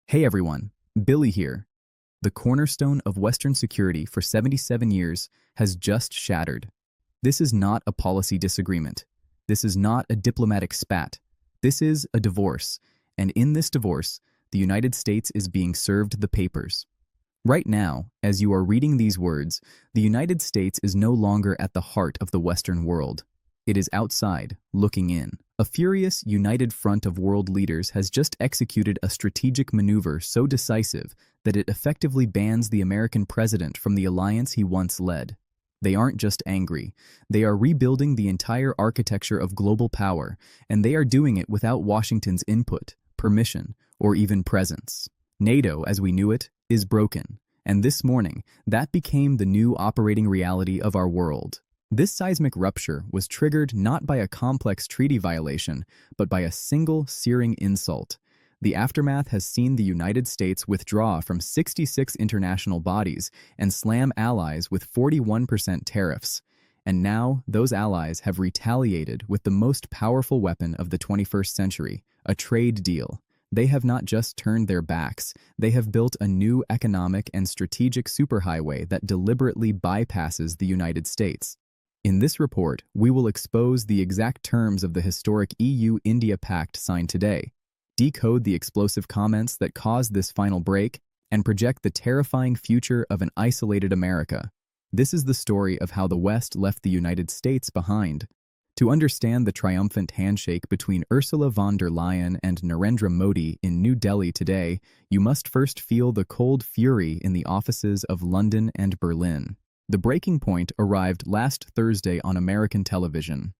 Hey everyone, Billy here. The cornerstone of Western security for 77 years has just shattered. This is not a policy disagreement. This is not a diplomatic spat. This is a divorce, and in this divorce, the United States is being served the papers. Right now, as you are reading these words, the United States is no longer at the heart of the Western world. It is outside, looking in. A furious, united front of world leaders has just executed a strategic maneuver so decisive that it effectively bans the American president from the alliance he once led. They aren't just angry. They are rebuilding the entire architecture of global power, and they are doing it without Washington's input, permission, or even presence. NATO, as we knew it, is broken, and this morning, that became the new operating reality of our world. This seismic rupture was triggered not by a complex treaty violation, but by a single searing insult. The aftermath has seen the United States withdraw from 66 international bodies and slam allies with 41% tariffs. And now, those allies have retaliated with the most powerful weapon of the 21st century, a trade deal. They have not just turned their backs, they have built a new economic and strategic superhighway that deliberately bypasses the United States. In this report, we will expose the exact terms of the historic EU-India Pact signed today, decode the explosive comments that caused this final break, and project the terrifying future of an isolated America. This is the story of how the West left the United States behind. To understand the triumphant handshake between Ursula von der Leyen and Narendra Modi in New Delhi today, you must first feel the cold fury in the offices of London and Berlin. The breaking point arrived last Thursday on American television.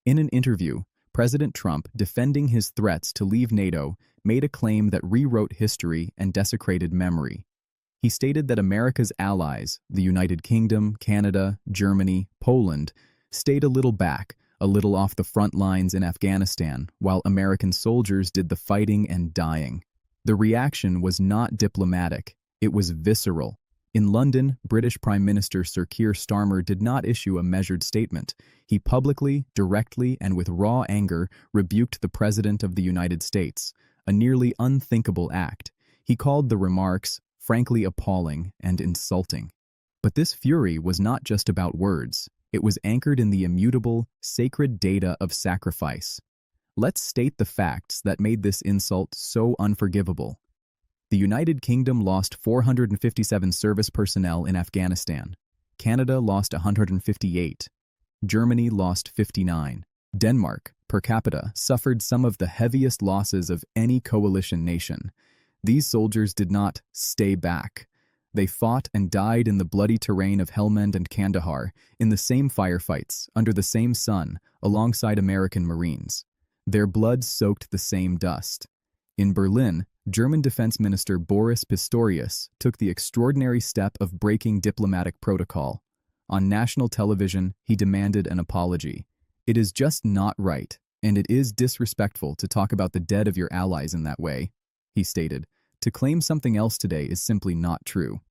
In an interview, President Trump, defending his threats to leave NATO, made a claim that rewrote history and desecrated memory. He stated that America's allies, the United Kingdom, Canada, Germany, Poland, stayed a little back, a little off the front lines in Afghanistan, while American soldiers did the fighting and dying. The reaction was not diplomatic, it was visceral. In London, British Prime Minister Sir Keir Starmer did not issue a measured statement. He publicly, directly, and with raw anger rebuked the President of the United States, a nearly unthinkable act. He called the remarks frankly appalling and insulting. But this fury was not just about words. It was anchored in the immutable, sacred data of sacrifice. Let's state the facts that made this insult so unforgivable. The United Kingdom lost 457 service personnel in Afghanistan. Canada lost 158. Germany lost 59. Denmark, per capita, suffered some of the heaviest losses of any coalition nation. These soldiers did not stay back. They fought and died in the bloody terrain of Helmand and Kandahar, in the same firefights, under the same sun, alongside American Marines. Their blood soaked the same dust. In Berlin, German Defense Minister Boris Pistorius took the extraordinary step of breaking diplomatic protocol. On national television, he demanded an apology. It is just not right, and it is disrespectful to talk about the dead of your allies in that way, he stated. To claim something else today is simply not true.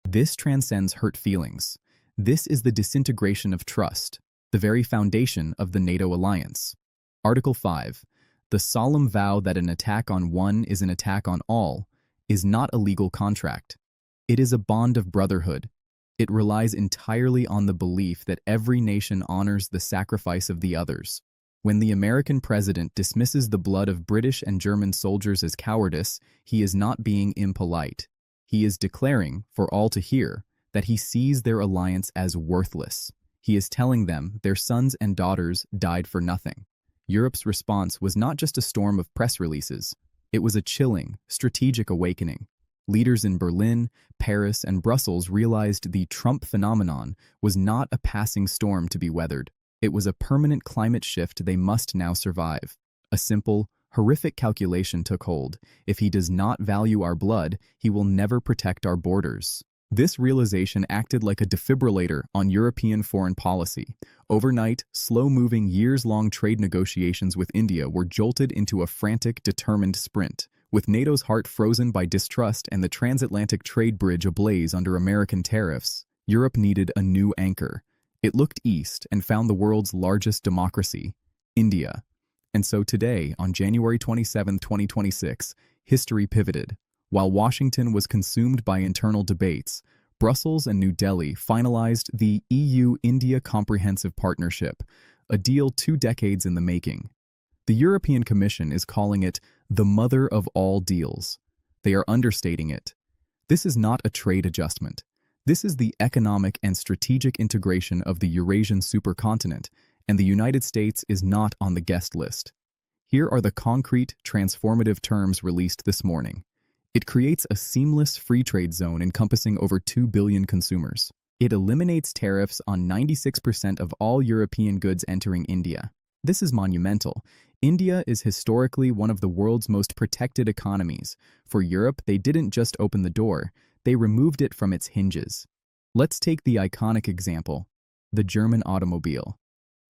This transcends hurt feelings. This is the disintegration of trust, the very foundation of the NATO alliance. Article 5. The solemn vow that an attack on one is an attack on all is not a legal contract. It is a bond of brotherhood. It relies entirely on the belief that every nation honors the sacrifice of the others. When the American president dismisses the blood of British and German soldiers as cowardice, he is not being impolite. He is declaring, for all to hear, that he sees their alliance as worthless. He is telling them their sons and daughters died for nothing. Europe's response was not just a storm of press releases. It was a chilling, strategic awakening. Leaders in Berlin, Paris, and Brussels realized the Trump phenomenon was not a passing storm to be weathered. It was a permanent climate shift they must now survive. A simple, horrific calculation took hold. If he does not value our blood, he will never protect our borders. This realization acted like a defibrillator on European foreign policy. Overnight, slow-moving, years-long trade negotiations with India were jolted into a frantic, determined sprint. With NATO's heart frozen by distrust and the transatlantic trade bridge ablaze under American tariffs, Europe needed a new anchor. It looked east and found the world's largest democracy, India. And so today, on January 27, 2026, history pivoted. While Washington was consumed by internal debates, Brussels and New Delhi finalized the EU-India Comprehensive Partnership, a deal 2 decades in the making. The European Commission is calling it the mother of all deals. They are understating it. This is not a trade adjustment. This is the economic and strategic integration of the Eurasian supercontinent, and the United States is not on the guest list. Here are the concrete, transformative terms released this morning. It creates a seamless free trade zone encompassing over 2 billion consumers. It eliminates tariffs on 96% of all European goods entering India. This is monumental. India is historically one of the world's most protected economies. For Europe, they didn't just open the door, they removed it from its hinges. Let's take the iconic example, the German automobile.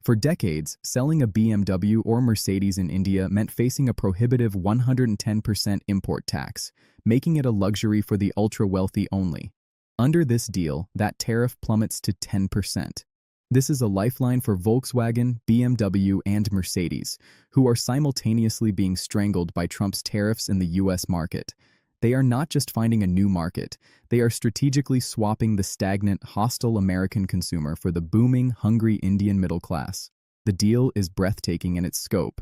For decades, selling a BMW or Mercedes in India meant facing a prohibitive 110% import tax, making it a luxury for the ultra-wealthy only. Under this deal, that tariff plummets to 10%. This is a lifeline for Volkswagen, BMW, and Mercedes, who are simultaneously being strangled by Trump's tariffs in the U.S. market. They are not just finding a new market, they are strategically swapping the stagnant, hostile American consumer for the booming, hungry Indian middle class. The deal is breathtaking in its scope.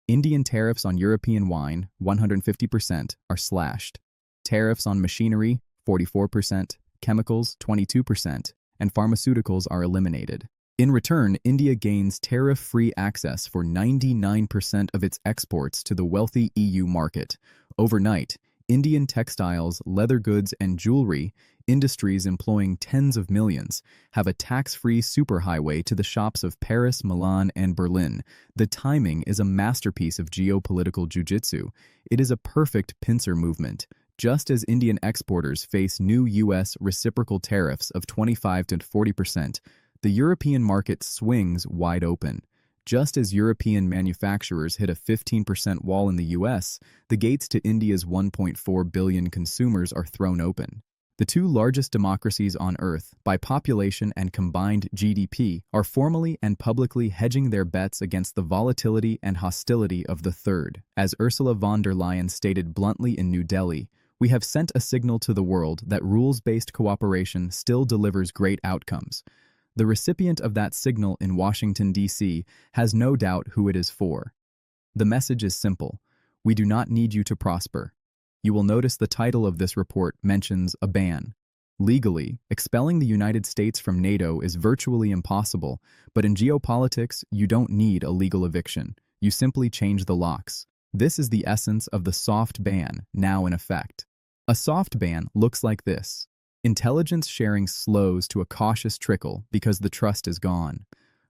Indian tariffs on European wine, 150%, are slashed. Tariffs on machinery, 44%, chemicals, 22%, and pharmaceuticals are eliminated. In return, India gains tariff-free access for 99% of its exports to the wealthy EU market. Overnight, Indian textiles, leather goods, and jewelry, industries employing tens of millions, have a tax-free superhighway to the shops of Paris, Milan, and Berlin. The timing is a masterpiece of geopolitical jujitsu. It is a perfect pincer movement. Just as Indian exporters face new U.S. reciprocal tariffs of 25 to 40%, the European market swings wide open. Just as European manufacturers hit a 15% wall in the U.S., the gates to India's 1.4 billion consumers are thrown open. The 2 largest democracies on Earth, by population and combined GDP, are formally and publicly hedging their bets against the volatility and hostility of the third. As Ursula von der Leyen stated bluntly in New Delhi, "We have sent a signal to the world that rules-based cooperation still delivers great outcomes." The recipient of that signal in Washington, D.C., has no doubt who it is for. The message is simple. We do not need you to prosper. You will notice the title of this report mentions a ban. Legally, expelling the United States from NATO is virtually impossible, but in geopolitics, you don't need a legal eviction. You simply change the locks. This is the essence of the soft ban, now in effect. A soft ban looks like this. Intelligence sharing slows to a cautious trickle because the trust is gone.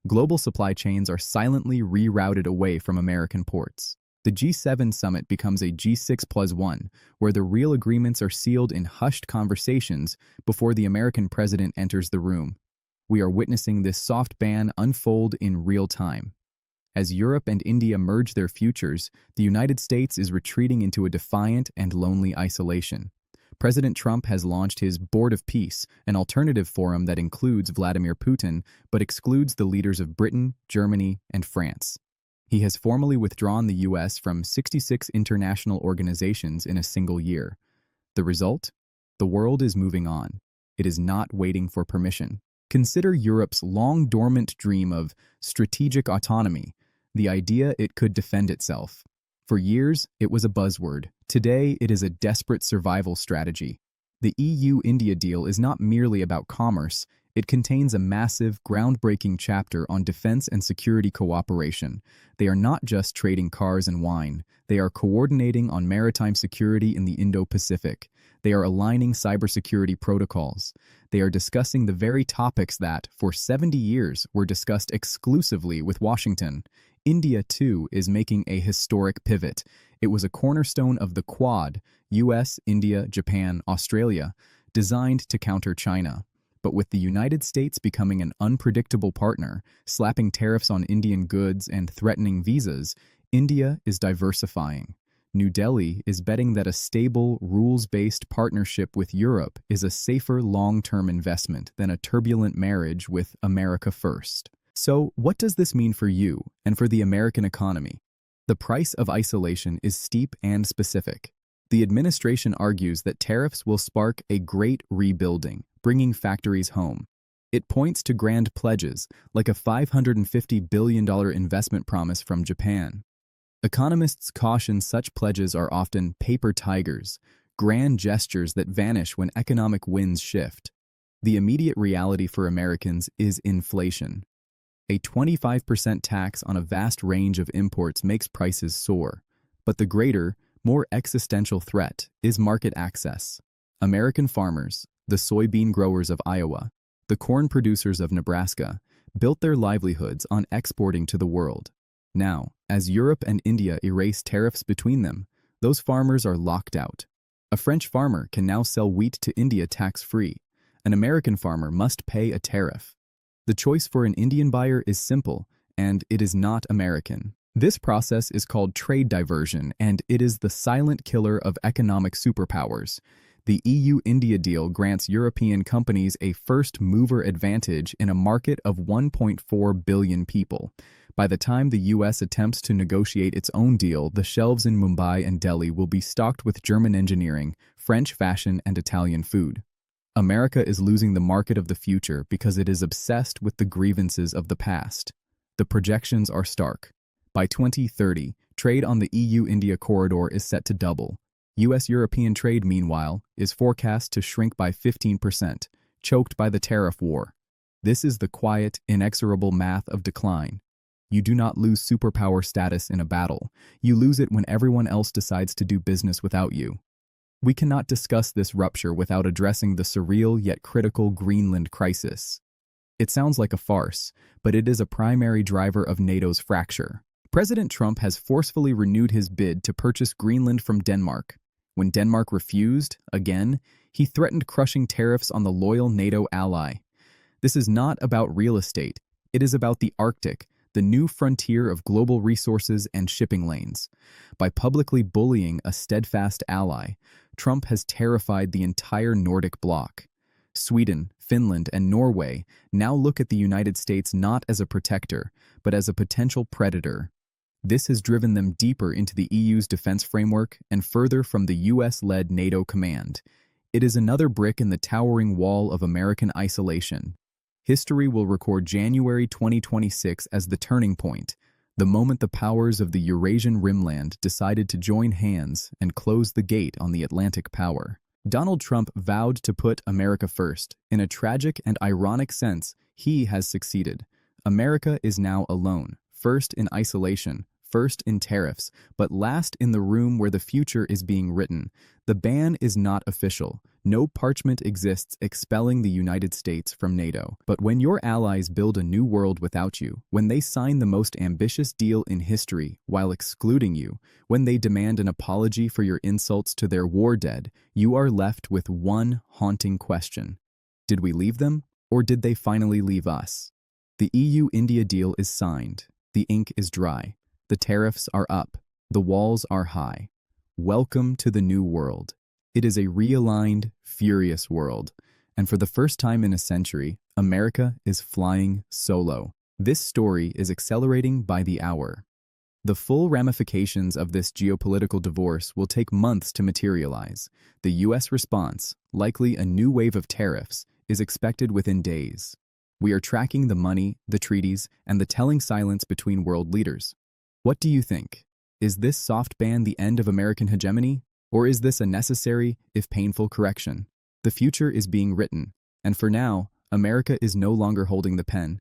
Global supply chains are silently rerouted away from American ports. The G7 summit becomes a G6+1, where the real agreements are sealed in hushed conversations before the American president enters the room. We are witnessing this soft ban unfold in real time. As Europe and India merge their futures, the United States is retreating into a defiant and lonely isolation. President Trump has launched his Board of Peace, an alternative forum that includes Vladimir Putin but excludes the leaders of Britain, Germany, and France. He has formally withdrawn the U.S. from 66 international organizations in a single year. The result? The world is moving on. It is not waiting for permission. Consider Europe's long-dormant dream of strategic autonomy, the idea it could defend itself. For years, it was a buzzword. Today, it is a desperate survival strategy. The EU-India deal is not merely about commerce. It contains a massive, groundbreaking chapter on defense and security cooperation. They are not just trading cars and wine. They are coordinating on maritime security in the Indo-Pacific. They are aligning cybersecurity protocols. They are discussing the very topics that, for 70 years, were discussed exclusively with Washington. India, too, is making a historic pivot. It was a cornerstone of the Quad, US, India, Japan, Australia, designed to counter China. But with the United States becoming an unpredictable partner, slapping tariffs on Indian goods and threatening visas, India is diversifying. New Delhi is betting that a stable, rules-based partnership with Europe is a safer long-term investment than a turbulent marriage with America first. So, what does this mean for you and for the American economy? The price of isolation is steep and specific. The administration argues that tariffs will spark a great rebuilding, bringing factories home. It points to grand pledges, like a $550 billion investment promise from Japan. Economists caution such pledges are often paper tigers, grand gestures that vanish when economic winds shift. The immediate reality for Americans is inflation. A 25% tax on a vast range of imports makes prices soar, but the greater, more existential threat is market access. American farmers, the soybean growers of Iowa, the corn producers of Nebraska, built their livelihoods on exporting to the world. Now, as Europe and India erase tariffs between them, those farmers are locked out. A French farmer can now sell wheat to India tax-free. An American farmer must pay a tariff. The choice for an Indian buyer is simple, and it is not American. This process is called trade diversion, and it is the silent killer of economic superpowers. The EU-India deal grants European companies a first-mover advantage in a market of 1.4 billion people. By the time the US attempts to negotiate its own deal, the shelves in Mumbai and Delhi will be stocked with German engineering, French fashion, and Italian food. America is losing the market of the future because it is obsessed with the grievances of the past. The projections are stark. By 2030, trade on the EU-India corridor is set to double. US-European trade, meanwhile, is forecast to shrink by 15%, choked by the tariff war. This is the quiet, inexorable math of decline. You do not lose superpower status in a battle. You lose it when everyone else decides to do business without you. We cannot discuss this rupture without addressing the surreal yet critical Greenland crisis. It sounds like a farce, but it is a primary driver of NATO's fracture. President Trump has forcefully renewed his bid to purchase Greenland from Denmark. When Denmark refused, again, he threatened crushing tariffs on the loyal NATO ally. This is not about real estate. It is about the Arctic, the new frontier of global resources and shipping lanes. By publicly bullying a steadfast ally, Trump has terrified the entire Nordic bloc. Sweden, Finland, and Norway now look at the United States not as a protector, but as a potential predator. This has driven them deeper into the EU's defense framework and further from the US-led NATO command. It is another brick in the towering wall of American isolation. History will record January 2026 as the turning point, the moment the powers of the Eurasian rimland decided to join hands and close the gate on the Atlantic power. Donald Trump vowed to put America first. In a tragic and ironic sense, he has succeeded. America is now alone, first in isolation, first in tariffs, but last in the room where the future is being written. The ban is not official. No parchment exists expelling the United States from NATO. But when your allies build a new world without you, when they sign the most ambitious deal in history while excluding you, when they demand an apology for your insults to their war dead, you are left with one haunting question. Did we leave them, or did they finally leave us? The EU-India deal is signed. The ink is dry. The tariffs are up. The walls are high. Welcome to the new world. It is a realigned, furious world. And for the first time in a century, America is flying solo. This story is accelerating by the hour. The full ramifications of this geopolitical divorce will take months to materialize. The US response, likely a new wave of tariffs, is expected within days. We are tracking the money, the treaties, and the telling silence between world leaders. What do you think? Is this soft ban the end of American hegemony? Or is this a necessary, if painful, correction? The future is being written, and for now, America is no longer holding the pen.